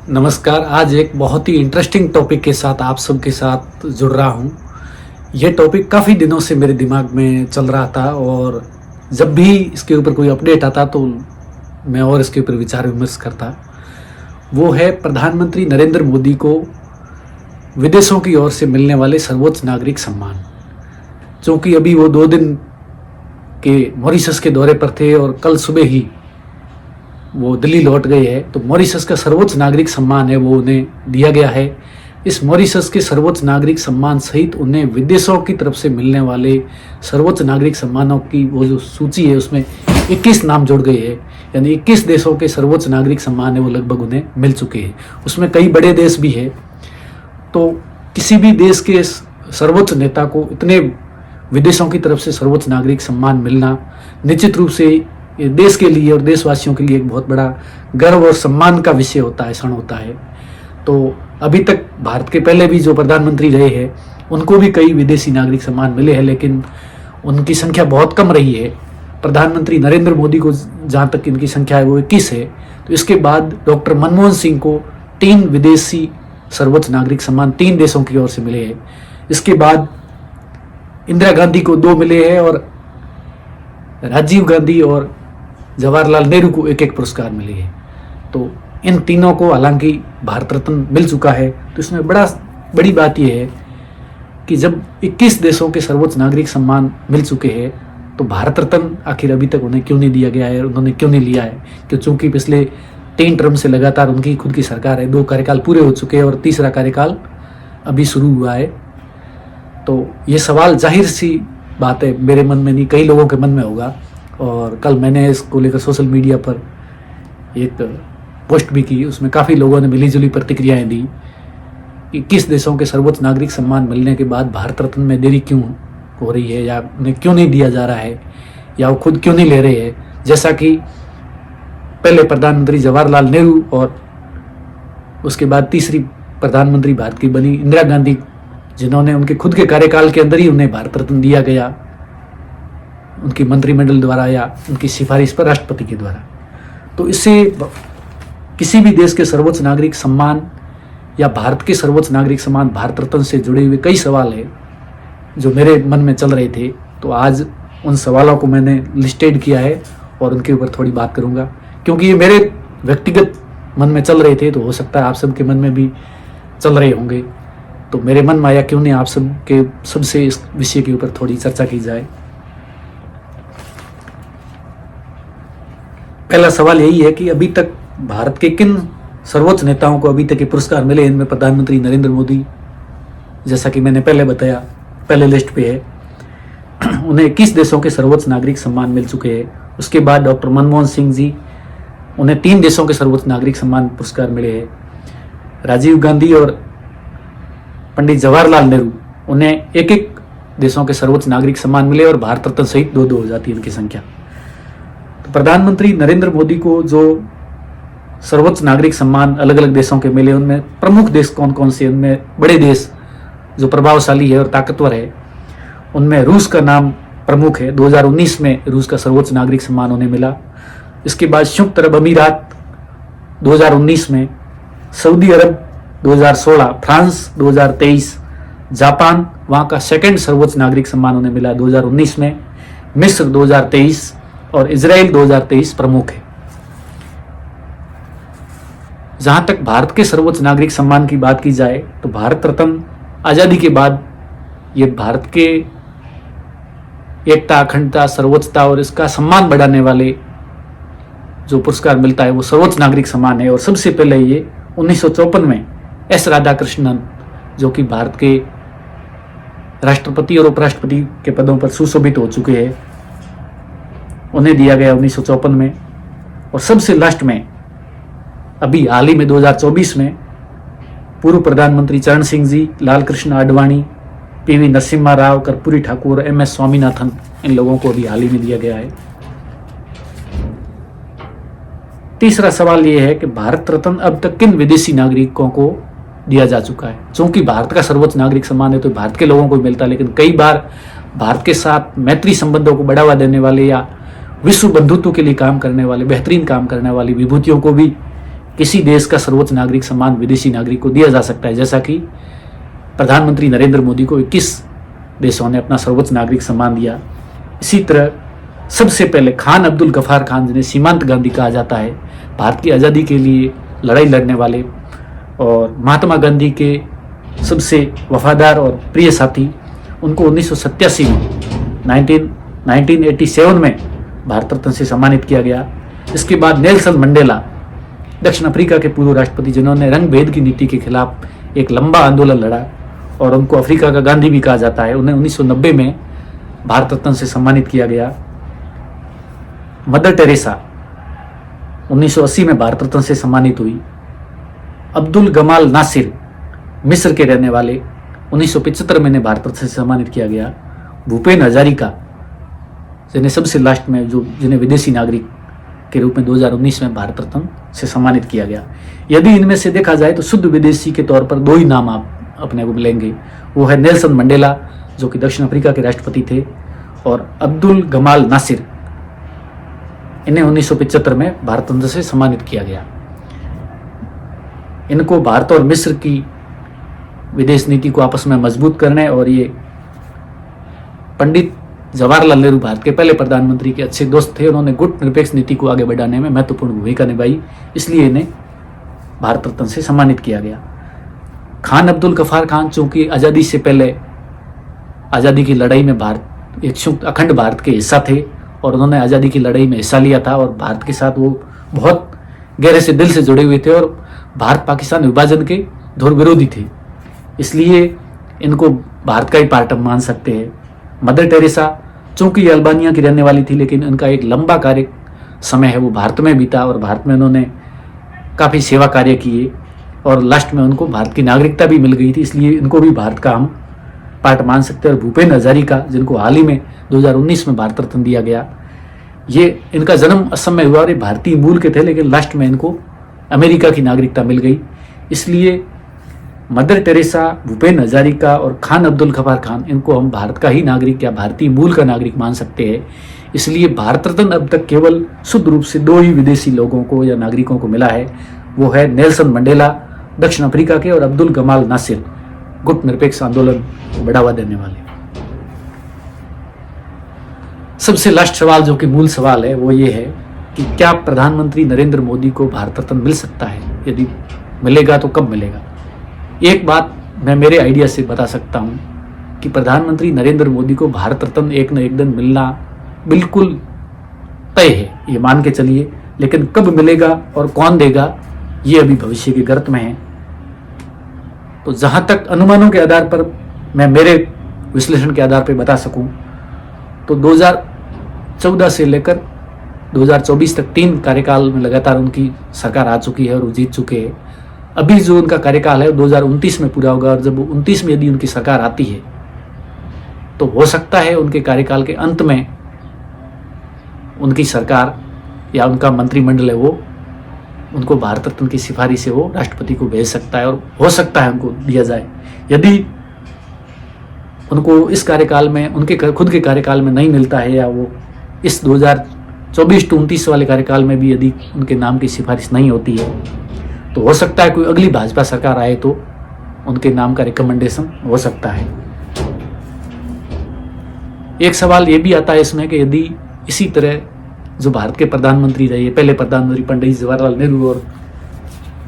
नमस्कार। आज एक बहुत ही इंटरेस्टिंग टॉपिक के साथ आप सबके साथ जुड़ रहा हूँ। ये टॉपिक काफ़ी दिनों से मेरे दिमाग में चल रहा था और जब भी इसके ऊपर कोई अपडेट आता तो मैं और इसके ऊपर विचार विमर्श करता। वो है प्रधानमंत्री नरेंद्र मोदी को विदेशों की ओर से मिलने वाले सर्वोच्च नागरिक सम्मान। चूँकि अभी वो 2 दिन के मॉरिशस के दौरे पर थे और कल सुबह ही वो दिल्ली लौट गए हैं, तो मॉरिशस का सर्वोच्च नागरिक सम्मान है वो उन्हें दिया गया है। इस मॉरिशस के सर्वोच्च नागरिक सम्मान सहित उन्हें विदेशों की तरफ से मिलने वाले सर्वोच्च नागरिक सम्मानों की वो जो सूची है उसमें 21 नाम जोड़ गए हैं, यानी 21 देशों के सर्वोच्च नागरिक सम्मान है वो लगभग उन्हें मिल चुके हैं। उसमें कई बड़े देश भी है। तो किसी भी देश के सर्वोच्च नेता को इतने विदेशों की तरफ से सर्वोच्च नागरिक सम्मान मिलना निश्चित रूप से ये देश के लिए और देशवासियों के लिए एक बहुत बड़ा गर्व और सम्मान का विषय होता है, क्षण होता है। तो अभी तक भारत के पहले भी जो प्रधानमंत्री रहे हैं उनको भी कई विदेशी नागरिक सम्मान मिले हैं, लेकिन उनकी संख्या बहुत कम रही है। प्रधानमंत्री नरेंद्र मोदी को जहाँ तक इनकी संख्या है वो 21 है। तो इसके बाद डॉक्टर मनमोहन सिंह को 3 विदेशी सर्वोच्च नागरिक सम्मान 3 देशों की ओर से मिले हैं। इसके बाद इंदिरा गांधी को 2 मिले हैं और राजीव गांधी और जवाहरलाल नेहरू को 1-1 पुरस्कार मिले हैं। तो इन तीनों को हालांकि भारत रत्न मिल चुका है। तो इसमें बड़ी बात यह है कि जब 21 देशों के सर्वोच्च नागरिक सम्मान मिल चुके हैं तो भारत रत्न आखिर अभी तक उन्हें क्यों नहीं दिया गया है, उन्होंने क्यों नहीं लिया है? क्योंकि पिछले 3 टर्म से लगातार उनकी खुद की सरकार है, 2 कार्यकाल पूरे हो चुके हैं और तीसरा कार्यकाल अभी शुरू हुआ है। तो ये सवाल जाहिर सी बात है मेरे मन में नहीं, कई लोगों के मन में होगा। और कल मैंने इसको लेकर सोशल मीडिया पर एक पोस्ट भी की, उसमें काफ़ी लोगों ने मिलीजुली प्रतिक्रियाएं दी कि किस देशों के सर्वोच्च नागरिक सम्मान मिलने के बाद भारत रत्न में देरी क्यों हो रही है, या उन्हें क्यों नहीं दिया जा रहा है, या वो खुद क्यों नहीं ले रहे हैं। जैसा कि पहले प्रधानमंत्री जवाहरलाल नेहरू और उसके बाद तीसरी प्रधानमंत्री भारत की बनी इंदिरा गांधी, जिन्होंने उनके खुद के कार्यकाल के अंदर ही उन्हें भारत रत्न दिया गया, उनकी मंत्रिमंडल द्वारा या उनकी सिफारिश पर राष्ट्रपति के द्वारा। तो इससे किसी भी देश के सर्वोच्च नागरिक सम्मान या भारत के सर्वोच्च नागरिक सम्मान भारत रत्न से जुड़े हुए कई सवाल है जो मेरे मन में चल रहे थे। तो आज उन सवालों को मैंने लिस्टेड किया है और उनके ऊपर थोड़ी बात करूंगा, क्योंकि ये मेरे व्यक्तिगत मन में चल रहे थे। तो हो सकता है आप सबके मन में भी चल रहे होंगे। तो मेरे मन में आया क्यों नहीं आप सबसे इस विषय के ऊपर थोड़ी चर्चा की जाए। पहला सवाल यही है कि अभी तक भारत के किन सर्वोच्च नेताओं को अभी तक ये पुरस्कार मिले। इनमें प्रधानमंत्री नरेंद्र मोदी, जैसा कि मैंने पहले बताया, पहले लिस्ट पे है। उन्हें 21 देशों के सर्वोच्च नागरिक सम्मान मिल चुके हैं। उसके बाद डॉक्टर मनमोहन सिंह जी, उन्हें 3 देशों के सर्वोच्च नागरिक सम्मान पुरस्कार मिले हैं। राजीव गांधी और पंडित जवाहरलाल नेहरू, उन्हें 1-1 देशों के सर्वोच्च नागरिक सम्मान मिले और भारत रत्न सहित 2-2 हो जाती है इनकी संख्या। तो प्रधानमंत्री नरेंद्र मोदी को जो सर्वोच्च नागरिक सम्मान अलग अलग देशों के मिले, उनमें प्रमुख देश कौन कौन से, उनमें बड़े देश जो प्रभावशाली है और ताकतवर है, उनमें रूस का नाम प्रमुख है। 2019 में रूस का सर्वोच्च नागरिक सम्मान उन्हें मिला। इसके बाद संयुक्त अरब अमीरात 2019 में, सऊदी अरब 2016, फ्रांस 2023, जापान, वहाँ का 2nd सर्वोच्च नागरिक सम्मान उन्हें मिला 2019 में, मिस्र 2023 और इजराइल 2023 प्रमुख है। जहाँ तक भारत के सर्वोच्च नागरिक सम्मान की बात की जाए तो भारत रत्न आज़ादी के बाद ये भारत के एकता, अखंडता, सर्वोच्चता और इसका सम्मान बढ़ाने वाले जो पुरस्कार मिलता है वो सर्वोच्च नागरिक सम्मान है। और सबसे पहले ये 1954 में एस राधाकृष्णन, जो कि भारत के राष्ट्रपति और उपराष्ट्रपति के पदों पर सुशोभित हो चुके हैं, उन्हें दिया गया 1954 में। और सबसे लास्ट में अभी हाल ही में 2024 में पूर्व प्रधानमंत्री चरण सिंह जी, लाल कृष्ण आडवाणी, पीवी नरसिम्हा राव, कर्पूरी ठाकुर और MS स्वामीनाथन, इन लोगों को अभी हाल ही में दिया गया है। तीसरा सवाल यह है कि भारत रत्न अब तक किन विदेशी नागरिकों को दिया जा चुका है। चूंकि भारत का सर्वोच्च नागरिक सम्मान है तो भारत के लोगों को मिलता है, लेकिन कई बार भारत के साथ मैत्री संबंधों को बढ़ावा देने वाले या विश्व बंधुत्व के लिए काम करने वाले, बेहतरीन काम करने वाली विभूतियों को भी किसी देश का सर्वोच्च नागरिक सम्मान विदेशी नागरिक को दिया जा सकता है, जैसा कि प्रधानमंत्री नरेंद्र मोदी को 21 देशों ने अपना सर्वोच्च नागरिक सम्मान दिया। इसी तरह सबसे पहले खान अब्दुल गफ्फार खान, जिन्हें सीमांत गांधी कहा जाता है, भारत की आज़ादी के लिए लड़ाई लड़ने वाले और महात्मा गांधी के सबसे वफादार और प्रिय साथी, उनको 1987 में 1987 में भारत रत्न से सम्मानित किया गया। इसके बाद नेल्सन मंडेला, दक्षिण अफ्रीका के पूर्व राष्ट्रपति, जिन्होंने रंग भेद की नीति के खिलाफ एक लंबा आंदोलन लड़ा और उनको अफ्रीका का गांधी भी कहा जाता है, उन्हें 1990 में भारत रत्न से सम्मानित किया गया। मदर टेरेसा 1980 में भारत रत्न से सम्मानित हुई। अब्दुल गमाल नासिर, मिस्र के रहने वाले, 1975 में इन्हें भारत रत्न से सम्मानित किया गया। भूपेन हजारिका, जिन्हें सबसे लास्ट में जिन्हें विदेशी नागरिक के रूप में 2019 में भारत रत्न से सम्मानित किया गया। यदि इनमें से देखा जाए तो शुद्ध विदेशी के तौर पर दो ही नाम आप अपने को मिलेंगे, वो है नेल्सन मंडेला, जो कि दक्षिण अफ्रीका के राष्ट्रपति थे, और अब्दुल गमाल नासिर। इन्हें 1975 में भारत रत्न से सम्मानित किया गया। इनको भारत और मिस्र की विदेश नीति को आपस में मजबूत करने और ये पंडित जवाहरलाल नेहरू, भारत के पहले प्रधानमंत्री के अच्छे दोस्त थे, उन्होंने गुट निरपेक्ष नीति को आगे बढ़ाने में महत्वपूर्ण भूमिका निभाई, इसलिए इन्हें भारत रत्न से सम्मानित किया गया। खान अब्दुल गफ्फार खान, चूंकि आज़ादी से पहले आज़ादी की लड़ाई में भारत एक संयुक्त अखंड भारत के हिस्सा थे और उन्होंने आज़ादी की लड़ाई में हिस्सा लिया था और भारत के साथ वो बहुत गहरे से दिल से जुड़े हुए थे और भारत पाकिस्तान विभाजन के घोर विरोधी थे, इसलिए इनको भारत का ही पार्ट मान सकते हैं। मदर टेरेसा, चूंकि ये अल्बानिया की रहने वाली थी, लेकिन उनका एक लंबा कार्य समय है वो भारत में बीता और भारत में उन्होंने काफ़ी सेवा कार्य किए और लास्ट में उनको भारत की नागरिकता भी मिल गई थी, इसलिए इनको भी भारत का हम पार्ट मान सकते हैं। और भूपेन हजारिका, जिनको हाल ही में 2019 में भारत रत्न दिया गया, ये इनका जन्म असम में हुआ और ये भारतीय मूल के थे, लेकिन लास्ट में इनको अमेरिका की नागरिकता मिल गई, इसलिए मदर टेरेसा, भूपेन हजारिका और खान अब्दुल गफ्फार खान, इनको हम भारत का ही नागरिक या भारतीय मूल का नागरिक मान सकते हैं। इसलिए भारत रत्न अब तक केवल शुद्ध रूप से दो ही विदेशी लोगों को या नागरिकों को मिला है, वो है नेल्सन मंडेला दक्षिण अफ्रीका के और अब्दुल गमाल नासिर, गुट निरपेक्ष आंदोलन को बढ़ावा देने वाले। सबसे लास्ट सवाल, जो कि मूल सवाल है, वो ये है कि क्या प्रधानमंत्री नरेंद्र मोदी को भारत रत्न मिल सकता है? यदि मिलेगा तो कब मिलेगा? एक बात मैं मेरे आइडिया से बता सकता हूँ कि प्रधानमंत्री नरेंद्र मोदी को भारत रत्न एक न एक दिन मिलना बिल्कुल तय है, ये मान के चलिए, लेकिन कब मिलेगा और कौन देगा ये अभी भविष्य के गर्त में है। तो जहाँ तक अनुमानों के आधार पर मैं मेरे विश्लेषण के आधार पर बता सकूं तो 2014 से लेकर 2024 तक 3 कार्यकाल में लगातार उनकी सरकार आ चुकी है और वो जीत चुके हैं। अभी जो उनका कार्यकाल है 2029 में पूरा होगा और जब 29 में यदि उनकी सरकार आती है तो हो सकता है उनके कार्यकाल के अंत में उनकी सरकार या उनका मंत्रिमंडल है वो उनको भारत रत्न की सिफारिश से वो राष्ट्रपति को भेज सकता है और हो सकता है उनको दिया जाए। यदि उनको इस कार्यकाल में उनके खुद के कार्यकाल में नहीं मिलता है या वो इस 2024-29 वाले कार्यकाल में भी यदि उनके नाम की सिफारिश नहीं होती है तो हो सकता है कोई अगली भाजपा सरकार आए तो उनके नाम का रिकमेंडेशन हो सकता है। एक सवाल ये भी आता है इसमें कि यदि इसी तरह जो भारत के प्रधानमंत्री रहे, पहले प्रधानमंत्री पंडित जवाहरलाल नेहरू और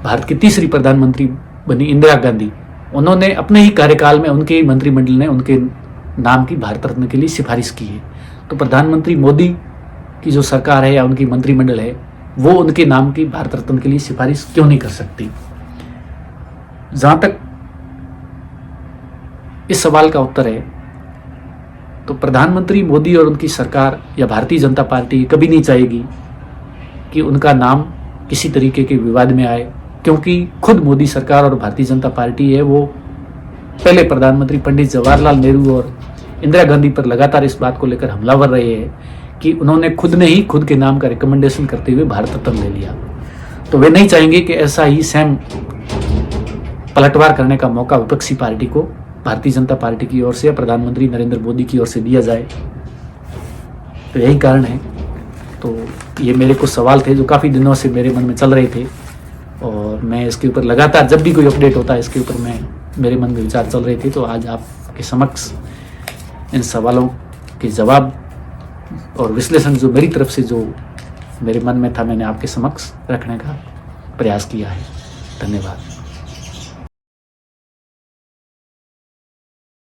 भारत की तीसरी प्रधानमंत्री बनी इंदिरा गांधी, उन्होंने अपने ही कार्यकाल में उनके ही मंत्रिमंडल ने उनके नाम की भारत रत्न के लिए सिफारिश की है, तो प्रधानमंत्री मोदी की जो सरकार है या उनकी मंत्रिमंडल है वो उनके नाम की भारत रत्न के लिए सिफारिश क्यों नहीं कर सकती? जहां तक इस सवाल का उत्तर है तो प्रधानमंत्री मोदी और उनकी सरकार या भारतीय जनता पार्टी कभी नहीं चाहेगी कि उनका नाम किसी तरीके के विवाद में आए, क्योंकि खुद मोदी सरकार और भारतीय जनता पार्टी है वो पहले प्रधानमंत्री पंडित जवाहरलाल नेहरू और इंदिरा गांधी पर लगातार इस बात को लेकर हमलावर रहे हैं कि उन्होंने खुद ने ही खुद के नाम का रिकमेंडेशन करते हुए भारत रत्न ले लिया। तो वे नहीं चाहेंगे कि ऐसा ही सेम पलटवार करने का मौका विपक्षी पार्टी को भारतीय जनता पार्टी की ओर से या प्रधानमंत्री नरेंद्र मोदी की ओर से दिया जाए। तो यही कारण है। तो ये मेरे कुछ सवाल थे जो काफ़ी दिनों से मेरे मन में चल रहे थे और मैं इसके ऊपर लगातार जब भी कोई अपडेट होता है इसके ऊपर मेरे मन में विचार चल रही थी, तो आज आपके समक्ष इन सवालों के जवाब और विश्लेषण जो मेरी तरफ से जो मेरे मन में था मैंने आपके समक्ष रखने का प्रयास किया है। धन्यवाद।